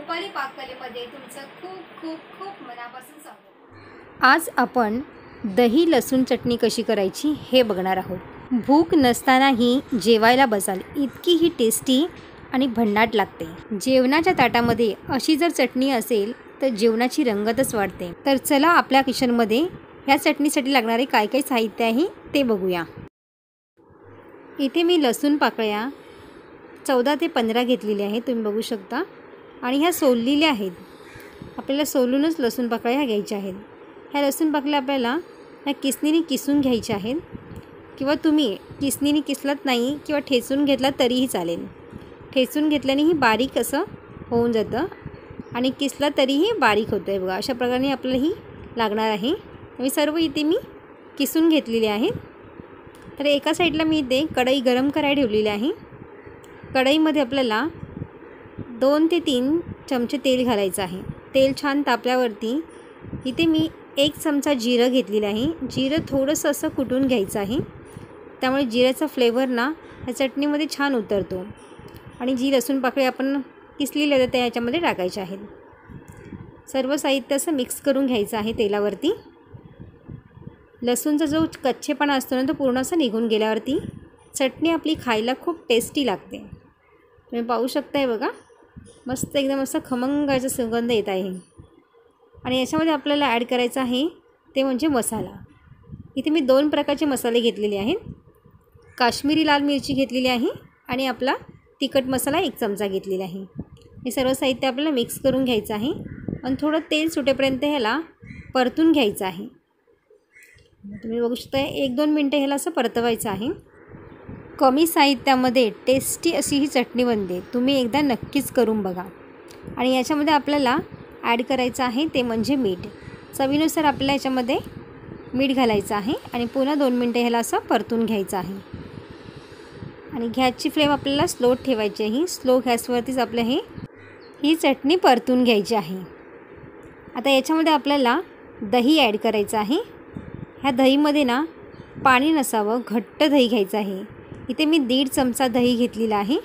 रुपाली पाककलेमध्ये तुमचं खूप खूप खूप मनापासून स्वागत। आज आपण दही लसूण चटणी कशी करायची हे बघणार आहोत। भूक नसतानाही जेवायला बसाल इतकी ही टेस्टी आणि भन्नाट लागते। जेवणाच्या ताटामध्ये अशी जर चटणी असेल तर जेवणाची रंगतच वाढते। तर चला आपल्या किचनमध्ये ह्या चटणीसाठी लागणारे काय काय साहित्य आहे ते बघूया। इथे मी लसूण पाकळ्या 14 ते 15 घेतलेले आहेत, तुम्ही बघू शकता। आणि ह्या सोललेल्या आहेत, आपल्याला सोलूनच लसूण पाकळ्या ह्या घ्यायच्या आहेत। ह्या लसूण पाकळ्या आपल्याला ह्या किसणीने किसून घ्यायच्या आहेत, किंवा तुम्ही किसणीने किसलात नाही किंवा ठेचून घेतला तरीही चालेल। ठेचून घेतल्यानेही बारीक असं होऊन जातं आणि किसला तरीही बारीक होतं आहे बघा। अशा प्रकारे आपल्याला ही लागणार आहे। मी सर्व इथे मी किसून घेतलेले आहे। तर एका साईडला मी इथे कढई गरम करायला ठेवलेली आहे। कढईमध्ये आपल्याला 2 ते 3 चमचे तेल घालायचं आहे। तेल छान तापल्यावरती इथे मी 1 चमचा जिरं घेतलेलं आहे। जिरं थोडंसं असं कुटून घ्यायचं आहे, त्यामुळे जिऱ्याचा फ्लेवर ना ह्या चटणीमध्ये छान उतरतो। आणि जी लसूण पाकळी आपण किसलेली आहे त्या ह्याच्यामध्ये टाकायच्या आहेत। सर्व साहित्य असं मिक्स करून घ्यायचं आहे तेलावरती। लसूणचा जो कच्चेपणा असतो ना तो पूर्ण असं निघून गेल्यावरती चटणी आपली खायला खूप टेस्टी लागते। तुम्ही पाहू शकताय बघा, मस्त एकदम असं खमंग असा सुगंध येत आहे। आणि याच्यामध्ये आपल्याला ॲड करायचं आहे ते म्हणजे मसाला। इथे मी 2 प्रकारचे मसाले घेतलेले आहेत। काश्मीरी लाल मिरची घेतलेली आहे आणि आपला तिखट मसाला 1 चमचा घेतलेला आहे। हे सर्व साहित्य आपल्याला मिक्स करून घ्यायचं आहे आणि थोडं तेल सुटेपर्यंत ह्याला परतून घ्यायचं आहे। तुम्ही बघू शकता 1-2 मिनटं ह्याला असं परतवायचं आहे। कमी साहित्यामध्ये टेस्टी अशी ही चटणी बनते, तुम्ही एकदा नक्कीच करून बघा। आणि याच्यामध्ये आपल्याला ॲड करायचं आहे ते म्हणजे मीठ। चवीनुसार आपल्याला याच्यामध्ये मीठ घालायचं आहे आणि पुन्हा 2 मिनटं ह्याला असं परतून घ्यायचं आहे। आणि गॅसची फ्लेम आपल्याला स्लो ठेवायची आहे। स्लो गॅसवरतीच आपल्या ही चटणी परतून घ्यायची आहे। आता याच्यामध्ये आपल्याला दही ॲड करायचं आहे। ह्या दहीमध्ये ना पाणी नसावं, घट्ट दही घ्यायचं आहे। इथे मी 1.5 चमचा दही घेतलेला आहे।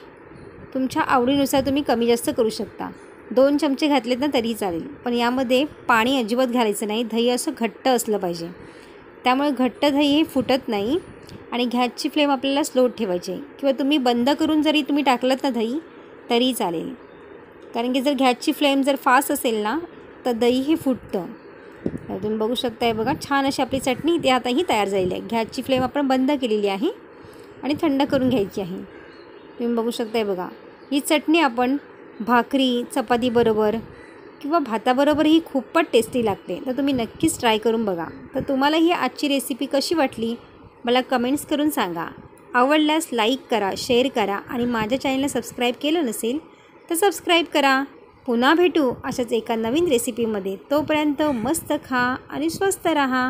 तुमच्या आवडीनुसार तुम्ही कमी जास्त करू शकता। 2 चमचे घातलेत ना तरीही चालेल, पण यामध्ये पाणी अजिबात घालायचं नाही। दही असं घट्ट असलं पाहिजे, त्यामुळे घट्ट दही हे फुटत नाही। आणि गॅसची फ्लेम आपल्याला स्लो ठेवायची आहे, किंवा तुम्ही बंद करून जरी तुम्ही टाकलं ना दही तरीही चालेल। कारण की जर गॅसची फ्लेम जर फास्ट असेल ना तर दही हे फुटतं। तर तुम्ही बघू शकताय बघा, छान अशी आपली चटणी इथे आता ही तयार झालेली आहे। गॅसची फ्लेम आपण बंद केलेली आहे आणि थंड करून घ्यायची आहे। तुम्ही बघू शकताय बघा, ही चटणी आपण भाकरी चपातीबरोबर किंवा भाताबरोबरही खूपच टेस्टी लागते। तर तुम्ही नक्कीच ट्राय करून बघा। तर तुम्हाला ही आजची रेसिपी कशी वाटली मला कमेंट्स करून सांगा। आवडल्यास लाईक करा, शेअर करा आणि माझ्या चॅनलला सबस्क्राईब केलं नसेल तर सबस्क्राईब करा। पुन्हा भेटू अशाच एका नवीन रेसिपीमध्ये। तोपर्यंत मस्त खा आणि स्वस्त राहा।